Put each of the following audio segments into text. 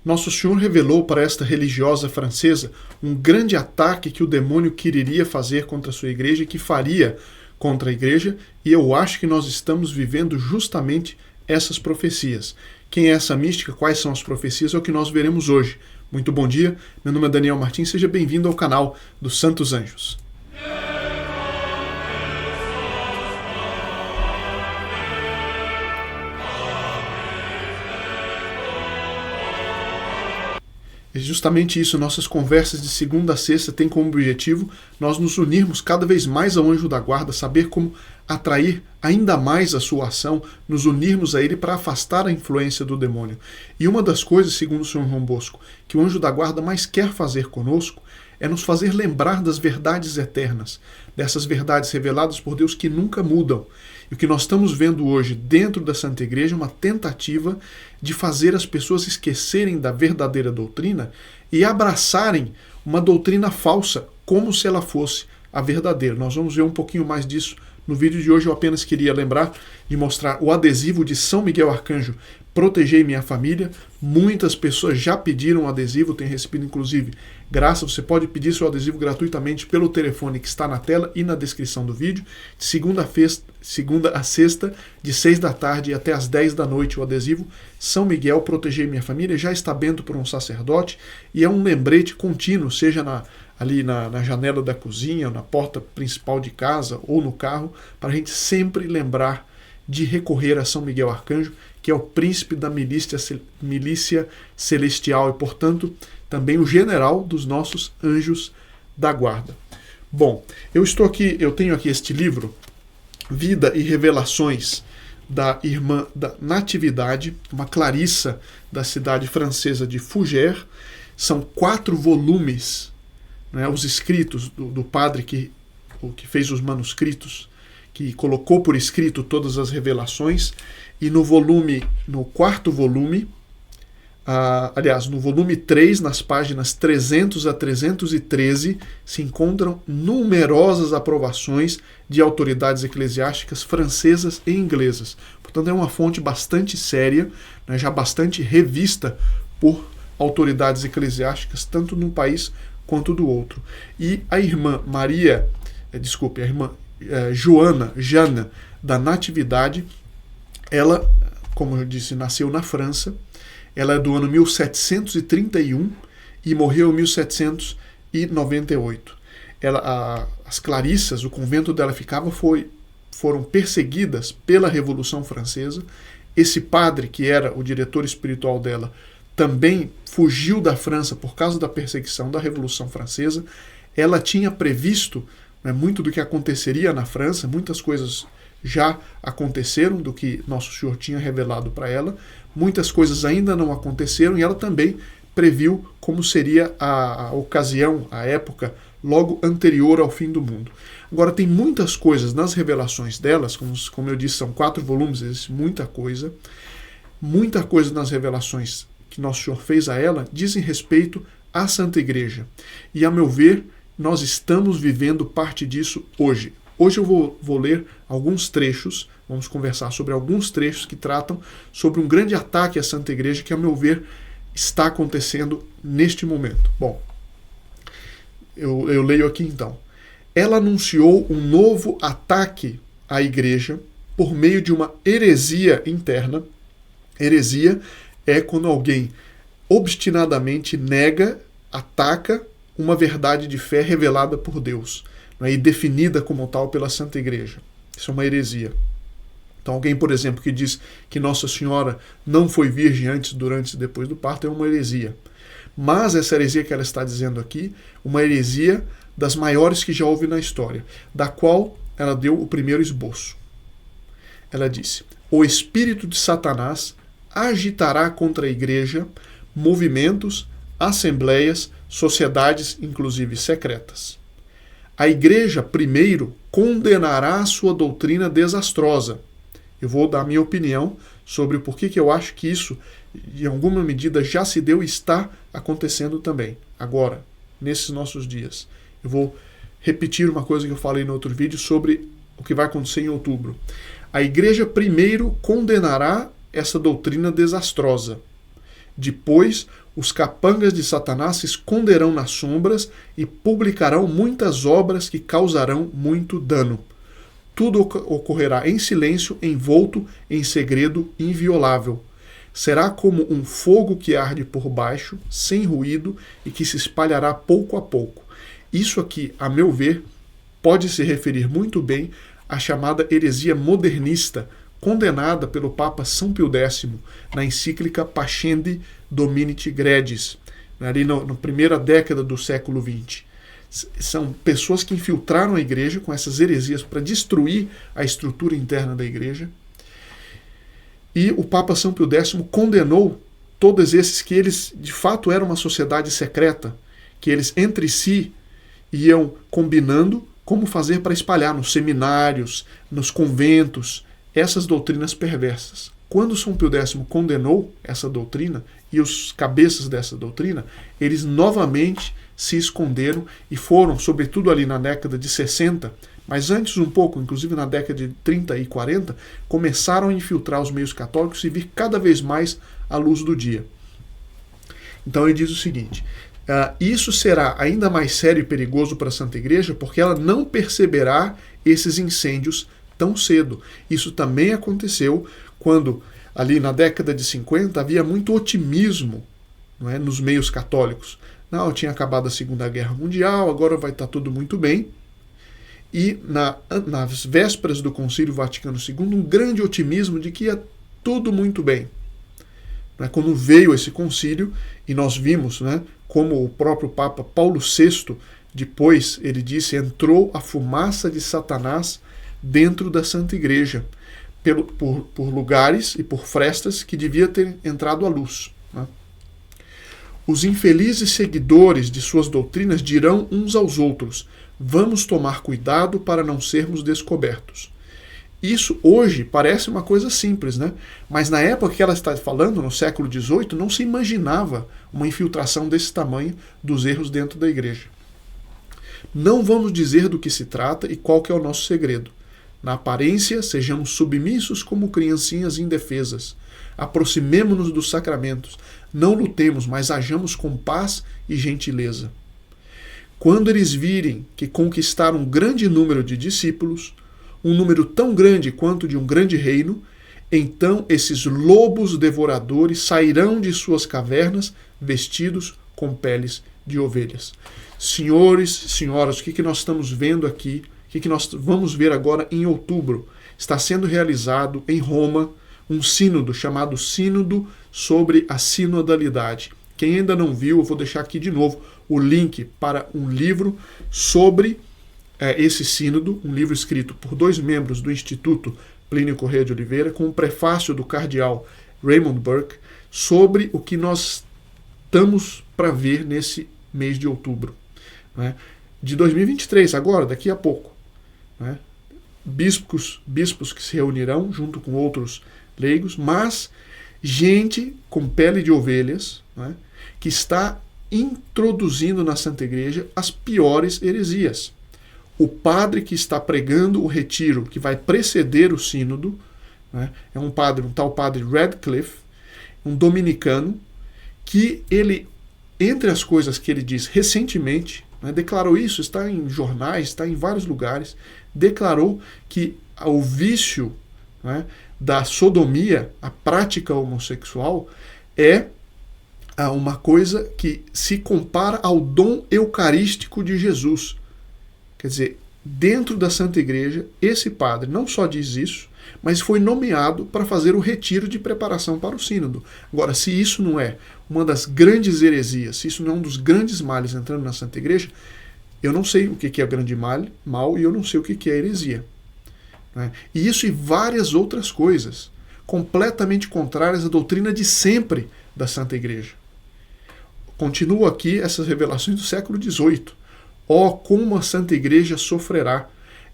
Nosso Senhor revelou para esta religiosa francesa um grande ataque que o demônio quereria fazer contra a sua igreja e que faria contra a igreja, e eu acho que nós estamos vivendo justamente essas profecias. Quem é essa mística? Quais são as profecias? É o que nós veremos hoje. Muito bom dia, meu nome é Daniel Martins, seja bem-vindo ao canal dos Santos Anjos. É justamente isso, nossas conversas de segunda a sexta têm como objetivo nós nos unirmos cada vez mais ao anjo da guarda, saber como atrair ainda mais a sua ação, nos unirmos a ele para afastar a influência do demônio. E uma das coisas, segundo o Sr. João Bosco, que o anjo da guarda mais quer fazer conosco é nos fazer lembrar das verdades eternas, dessas verdades reveladas por Deus que nunca mudam. E o que nós estamos vendo hoje dentro da Santa Igreja é uma tentativa de fazer as pessoas esquecerem da verdadeira doutrina e abraçarem uma doutrina falsa, como se ela fosse a verdadeira. Nós vamos ver um pouquinho mais disso no vídeo de hoje. Eu apenas queria lembrar de mostrar o adesivo de São Miguel Arcanjo, Protegei Minha Família. Muitas pessoas já pediram adesivo, tem recebido inclusive graças. Você pode pedir seu adesivo gratuitamente pelo telefone que está na tela e na descrição do vídeo. De segunda a sexta, de 6 da tarde até as 10 da noite, o adesivo São Miguel, Protegei Minha Família, já está bento por um sacerdote e é um lembrete contínuo, seja ali na janela da cozinha, na porta principal de casa ou no carro, para a gente sempre lembrar de recorrer a São Miguel Arcanjo, que é o príncipe da milícia celestial e, portanto, também o general dos nossos anjos da guarda. Bom, eu tenho aqui este livro, Vida e Revelações, da irmã da Natividade, uma clarissa da cidade francesa de Fougères. São 4 volumes, né, os escritos do padre que fez os manuscritos, que colocou por escrito todas as revelações, e no 4º volume, no volume 3, nas páginas 300 a 313, se encontram numerosas aprovações de autoridades eclesiásticas francesas e inglesas. Portanto, é uma fonte bastante séria, né, já bastante revista por autoridades eclesiásticas, tanto num país quanto do outro. E a irmã Joana da Natividade, ela, como eu disse, nasceu na França. Ela é do ano 1731 e morreu em 1798. As clarissas, o convento dela ficava, foram perseguidas pela Revolução Francesa. Esse padre, que era o diretor espiritual dela, também fugiu da França por causa da perseguição da Revolução Francesa. Ela tinha previsto, né, muito do que aconteceria na França, muitas coisas já aconteceram do que Nosso Senhor tinha revelado para ela, muitas coisas ainda não aconteceram, e ela também previu como seria a ocasião, a época logo anterior ao fim do mundo. Agora, tem muitas coisas nas revelações delas, como eu disse, são 4 volumes, existe muita coisa nas revelações que Nosso Senhor fez a ela dizem respeito à Santa Igreja. E, a meu ver, nós estamos vivendo parte disso hoje. Hoje eu vou ler alguns trechos, vamos conversar sobre alguns trechos que tratam sobre um grande ataque à Santa Igreja que, a meu ver, está acontecendo neste momento. Bom, eu leio aqui então. Ela anunciou um novo ataque à Igreja por meio de uma heresia interna. Heresia é quando alguém obstinadamente nega, ataca uma verdade de fé revelada por Deus, e definida como tal pela Santa Igreja. Isso é uma heresia. Então, alguém, por exemplo, que diz que Nossa Senhora não foi virgem antes, durante e depois do parto, é uma heresia. Mas essa heresia que ela está dizendo aqui, uma heresia das maiores que já houve na história, da qual ela deu o primeiro esboço. Ela disse: o espírito de Satanás agitará contra a Igreja movimentos, assembleias, sociedades, inclusive secretas. A Igreja, primeiro, condenará a sua doutrina desastrosa. Eu vou dar minha opinião sobre o porquê que eu acho que isso, em alguma medida, já se deu e está acontecendo também, agora, nesses nossos dias. Eu vou repetir uma coisa que eu falei no outro vídeo sobre o que vai acontecer em outubro. A Igreja, primeiro, condenará essa doutrina desastrosa. Depois, os capangas de Satanás se esconderão nas sombras e publicarão muitas obras que causarão muito dano. Tudo ocorrerá em silêncio, envolto em segredo inviolável. Será como um fogo que arde por baixo, sem ruído e que se espalhará pouco a pouco. Isso aqui, a meu ver, pode se referir muito bem à chamada heresia modernista, condenada pelo Papa São Pio X na encíclica Pascendi Dominiti Gredis, ali na primeira década do século XX. São pessoas que infiltraram a igreja com essas heresias para destruir a estrutura interna da igreja. E o Papa São Pio X condenou todos esses que eles, de fato, eram uma sociedade secreta, que eles entre si iam combinando como fazer para espalhar nos seminários, nos conventos, essas doutrinas perversas. Quando São Pio X condenou essa doutrina e os cabeças dessa doutrina, eles novamente se esconderam e foram, sobretudo ali na década de 60, mas antes um pouco, inclusive na década de 30 e 40, começaram a infiltrar os meios católicos e vir cada vez mais à luz do dia. Então ele diz o seguinte: isso será ainda mais sério e perigoso para a Santa Igreja porque ela não perceberá esses incêndios tão cedo. Isso também aconteceu quando, ali na década de 50, havia muito otimismo, não é, nos meios católicos. Não, tinha acabado a Segunda Guerra Mundial, agora vai estar tudo muito bem. E nas vésperas do Concílio Vaticano II, um grande otimismo de que ia tudo muito bem. Quando veio esse concílio, e nós vimos, né, como o próprio Papa Paulo VI, depois ele disse, entrou a fumaça de Satanás dentro da Santa Igreja, por lugares e por frestas que devia ter entrado à luz. Né? Os infelizes seguidores de suas doutrinas dirão uns aos outros: vamos tomar cuidado para não sermos descobertos. Isso hoje parece uma coisa simples, né? Mas na época que ela está falando, no século XVIII, não se imaginava uma infiltração desse tamanho dos erros dentro da igreja. Não vamos dizer do que se trata e qual que é o nosso segredo. Na aparência, sejamos submissos como criancinhas indefesas. Aproximemo-nos dos sacramentos. Não lutemos, mas hajamos com paz e gentileza. Quando eles virem que conquistaram um grande número de discípulos, um número tão grande quanto de um grande reino, então esses lobos devoradores sairão de suas cavernas vestidos com peles de ovelhas. Senhores, senhoras, o que nós estamos vendo aqui? O que nós vamos ver agora em outubro? Está sendo realizado em Roma um sínodo chamado Sínodo sobre a Sinodalidade. Quem ainda não viu, eu vou deixar aqui de novo o link para um livro sobre esse sínodo, um livro escrito por 2 membros do Instituto Plínio Corrêa de Oliveira, com um prefácio do cardeal Raymond Burke, sobre o que nós estamos para ver nesse mês de outubro. Né? De 2023, agora, daqui a pouco. Né? Bispos que se reunirão junto com outros leigos, mas gente com pele de ovelhas, né, que está introduzindo na Santa Igreja as piores heresias. O padre que está pregando o retiro que vai preceder o sínodo, né, é um tal padre Radcliffe, um dominicano, que ele, entre as coisas que ele diz recentemente, né, declarou isso, está em jornais, está em vários lugares, declarou que o vício, né, da sodomia, a prática homossexual, é uma coisa que se compara ao dom eucarístico de Jesus. Quer dizer, dentro da Santa Igreja, esse padre não só diz isso, mas foi nomeado para fazer o retiro de preparação para o sínodo. Agora, se isso não é uma das grandes heresias, se isso não é um dos grandes males entrando na Santa Igreja, eu não sei o que é grande mal e eu não sei o que é heresia. Né? E isso e várias outras coisas, completamente contrárias à doutrina de sempre da Santa Igreja. Continuo aqui essas revelações do século XVIII. Ó, como a Santa Igreja sofrerá!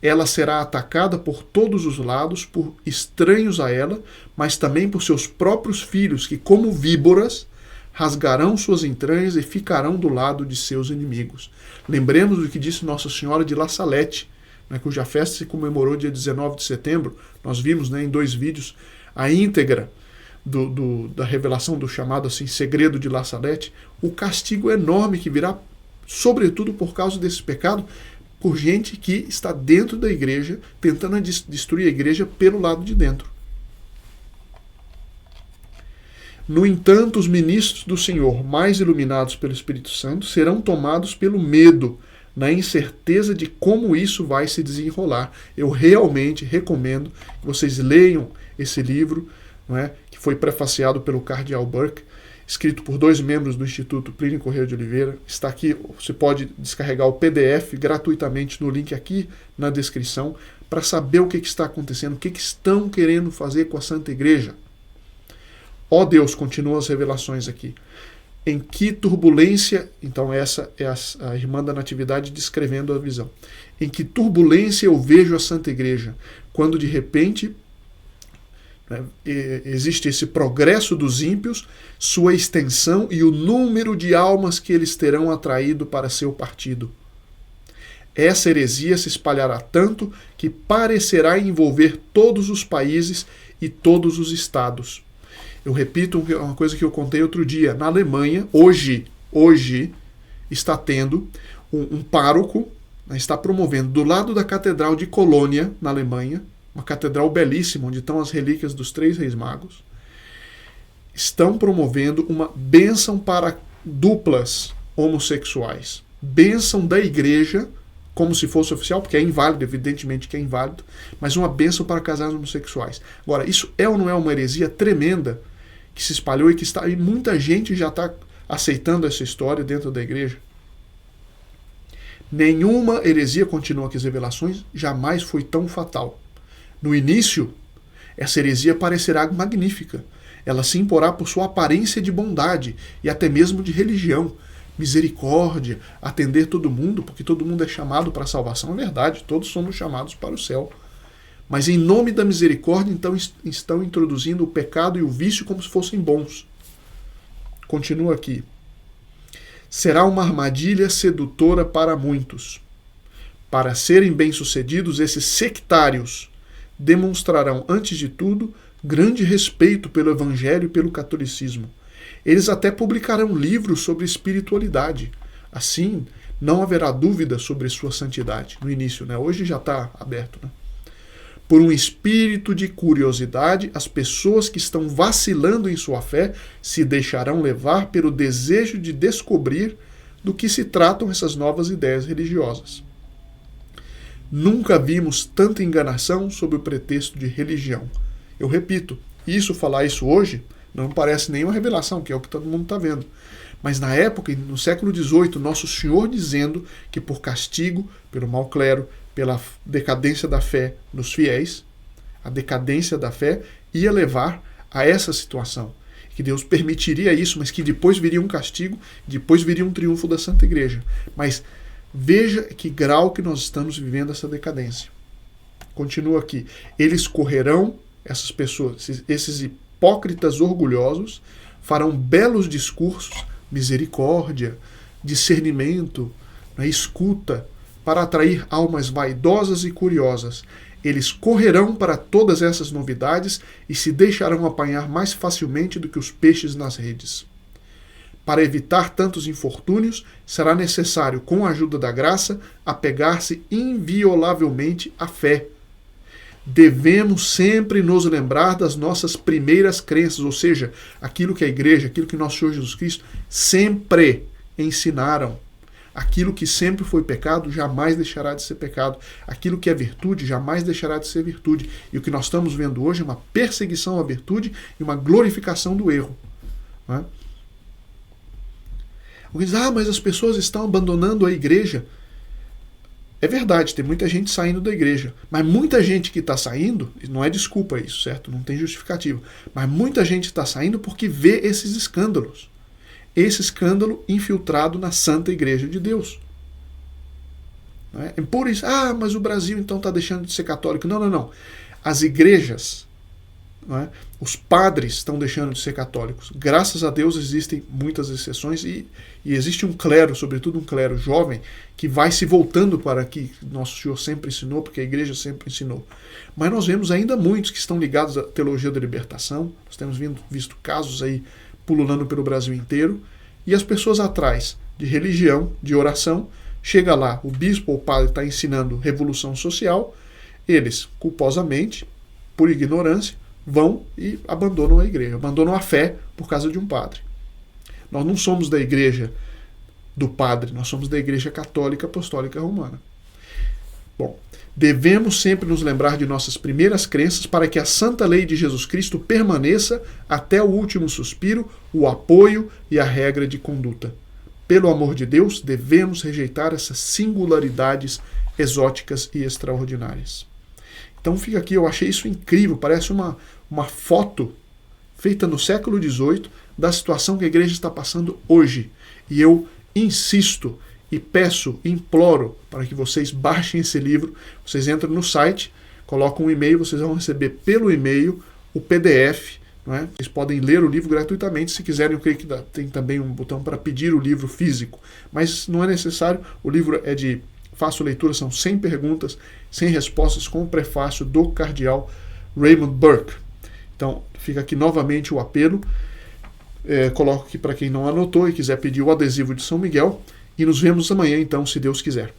Ela será atacada por todos os lados, por estranhos a ela, mas também por seus próprios filhos, que, como víboras, rasgarão suas entranhas e ficarão do lado de seus inimigos. Lembremos do que disse Nossa Senhora de La Salette, né, cuja festa se comemorou dia 19 de setembro. Nós vimos, né, em 2 vídeos a íntegra da revelação do chamado assim, segredo de La Salette, o castigo enorme que virá, sobretudo por causa desse pecado, por gente que está dentro da igreja, tentando destruir a igreja pelo lado de dentro. No entanto, os ministros do Senhor, mais iluminados pelo Espírito Santo, serão tomados pelo medo, na incerteza de como isso vai se desenrolar. Eu realmente recomendo que vocês leiam esse livro, não é, que foi prefaciado pelo Cardeal Burke, escrito por 2 membros do Instituto Plínio Correia de Oliveira. Está aqui, você pode descarregar o PDF gratuitamente no link aqui na descrição, para saber o que está acontecendo, o que estão querendo fazer com a Santa Igreja. Ó Deus, continua as revelações aqui. Em que turbulência, então essa é a irmã da Natividade descrevendo a visão. Em que turbulência eu vejo a Santa Igreja, quando de repente existe esse progresso dos ímpios, sua extensão e o número de almas que eles terão atraído para seu partido. Essa heresia se espalhará tanto que parecerá envolver todos os países e todos os estados. Eu repito uma coisa que eu contei outro dia. Na Alemanha, hoje está tendo um pároco, está promovendo do lado da Catedral de Colônia, na Alemanha, uma catedral belíssima, onde estão as relíquias dos 3 reis magos, estão promovendo uma bênção para duplas homossexuais. Bênção da igreja, como se fosse oficial, porque é inválido, evidentemente que é inválido, mas uma bênção para casais homossexuais. Agora, isso é ou não é uma heresia tremenda que se espalhou e muita gente já está aceitando essa história dentro da igreja? Nenhuma heresia, continua aqui as revelações, jamais foi tão fatal. No início, essa heresia parecerá magnífica. Ela se imporá por sua aparência de bondade e até mesmo de religião, misericórdia, atender todo mundo, porque todo mundo é chamado para a salvação, é verdade, todos somos chamados para o céu. Mas em nome da misericórdia, então, estão introduzindo o pecado e o vício como se fossem bons. Continua aqui. Será uma armadilha sedutora para muitos. Para serem bem-sucedidos, esses sectários demonstrarão, antes de tudo, grande respeito pelo Evangelho e pelo catolicismo. Eles até publicarão livros sobre espiritualidade. Assim, não haverá dúvida sobre sua santidade. No início, né? Hoje já está aberto, né? Por um espírito de curiosidade, as pessoas que estão vacilando em sua fé se deixarão levar pelo desejo de descobrir do que se tratam essas novas ideias religiosas. Nunca vimos tanta enganação sob o pretexto de religião. Eu repito, falar isso hoje não parece nenhuma revelação, que é o que todo mundo está vendo. Mas na época, no século XVIII, Nosso Senhor dizendo que por castigo, pelo mau clero, pela decadência da fé nos fiéis, a decadência da fé ia levar a essa situação. Que Deus permitiria isso, mas que depois viria um castigo, depois viria um triunfo da Santa Igreja. Mas veja que grau que nós estamos vivendo essa decadência. Continua aqui. Eles correrão, essas pessoas, esses hipócritas orgulhosos, farão belos discursos, misericórdia, discernimento, escuta, para atrair almas vaidosas e curiosas. Eles correrão para todas essas novidades e se deixarão apanhar mais facilmente do que os peixes nas redes. Para evitar tantos infortúnios, será necessário, com a ajuda da graça, apegar-se inviolavelmente à fé. Devemos sempre nos lembrar das nossas primeiras crenças, ou seja, aquilo que a igreja, aquilo que nosso Senhor Jesus Cristo sempre ensinaram. Aquilo que sempre foi pecado jamais deixará de ser pecado. Aquilo que é virtude jamais deixará de ser virtude. E o que nós estamos vendo hoje é uma perseguição à virtude e uma glorificação do erro. Não é? Alguém diz, mas as pessoas estão abandonando a igreja. É verdade, tem muita gente saindo da igreja. Mas muita gente que está saindo, não é desculpa isso, certo? Não tem justificativa. Mas muita gente está saindo porque vê esses escândalos. Esse escândalo infiltrado na Santa Igreja de Deus. Não é? Por isso, mas o Brasil então está deixando de ser católico. Não. As igrejas não é? Os padres estão deixando de ser católicos. Graças a Deus existem muitas exceções e existe um clero, sobretudo um clero jovem, que vai se voltando para o que Nosso Senhor sempre ensinou, porque a igreja sempre ensinou. Mas nós vemos ainda muitos que estão ligados à teologia da libertação. Nós temos visto casos aí pululando pelo Brasil inteiro. E as pessoas atrás de religião, de oração, chega lá, o bispo ou o padre está ensinando revolução social, eles, culposamente, por ignorância, vão e abandonam a igreja, abandonam a fé por causa de um padre. Nós não somos da igreja do padre, nós somos da igreja católica apostólica romana. Bom, devemos sempre nos lembrar de nossas primeiras crenças para que a santa lei de Jesus Cristo permaneça até o último suspiro, o apoio e a regra de conduta. Pelo amor de Deus, devemos rejeitar essas singularidades exóticas e extraordinárias. Então fica aqui, eu achei isso incrível, parece uma foto feita no século XVIII da situação que a igreja está passando hoje. E eu insisto e peço, imploro para que vocês baixem esse livro, vocês entram no site, colocam um e-mail, vocês vão receber pelo e-mail o PDF, não é? Vocês podem ler o livro gratuitamente, se quiserem, eu creio que tem também um botão para pedir o livro físico, mas não é necessário, o livro é de fácil leitura, são 100 perguntas, 100 respostas com o prefácio do cardeal Raymond Burke. Então, fica aqui novamente o apelo. Coloco aqui para quem não anotou e quiser pedir o adesivo de São Miguel. E nos vemos amanhã, então, se Deus quiser.